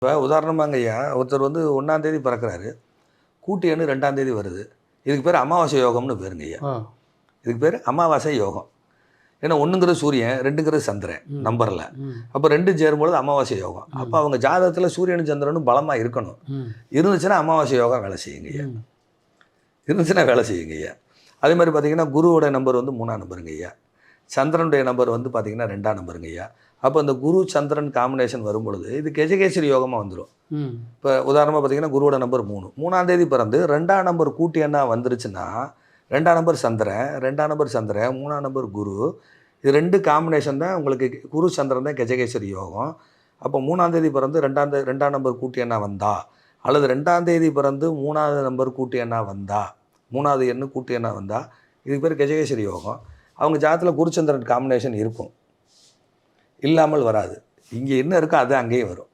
இப்போ உதாரணமாங்க ஐயா, ஒருத்தர் வந்து 1ஆம் தேதி பிறக்கிறாரு. கூட்டு எண் 2ஆம் தேதி வருது. இதுக்கு பேர் அமாவாசை யோகம்னு பேருங்க ஐயா. இதுக்கு பேர் அமாவாசை யோகம். ஏன்னா 1ங்கிறது சூரியன், 2ங்கிறது சந்திரன் நம்பரில். அப்போ 2 சேரும்பொழுது அமாவாசை யோகம். அப்போ அவங்க ஜாதகத்தில் சூரியனும் சந்திரனும் பலமாக இருக்கணும். இருந்துச்சுன்னா அமாவாசை யோகம் வேலை செய்யுங்க ஐயா. இருந்துச்சுன்னா வேலை செய்யுங்க ஐயா. அதே மாதிரி பார்த்தீங்கன்னா குருவோட நம்பர் வந்து 3ஆம் நம்பருங்க ஐயா. சந்திரனுடைய நம்பர் வந்து பார்த்தீங்கன்னா 2ஆம் நம்பருங்க ஐயா. அப்போ இந்த குரு சந்திரன் காம்பினேஷன் வரும்பொழுது இது கெஜகேசரி யோகமாக வந்துடும். இப்போ உதாரணமாக பார்த்தீங்கன்னா குருவோட நம்பர் 3, 3ஆம் தேதி பிறந்து 2ஆம் நம்பர் கூட்டு எண்ணாக வந்துருச்சுன்னா 2ஆம் நம்பர் சந்திரன், 2ஆம் நம்பர் சந்திரன், 3ஆம் நம்பர் குரு, இது 2 காம்பினேஷன் தான் உங்களுக்கு. குரு சந்திரன் தான் கெஜகேசரி யோகம். அப்போ 3ஆம் தேதி பிறந்து 2ஆம் நம்பர் கூட்டு எண்ணாக வந்தா, அல்லது 2ஆம் தேதி பிறந்து 3ஆவது நம்பர் கூட்டு எண்ணாக வந்தா, 3ஆவது எண்ணு கூட்டு எண்ணாக வந்தால் இதுக்கு பேர் கெஜகேசரி யோகம். அவங்க ஜாதத்தில் குருச்சந்திரன் காம்பினேஷன் இருக்கும், இல்லாமல் வராது. இங்கே என்ன இருக்கோ அது அங்கேயும் வரும்.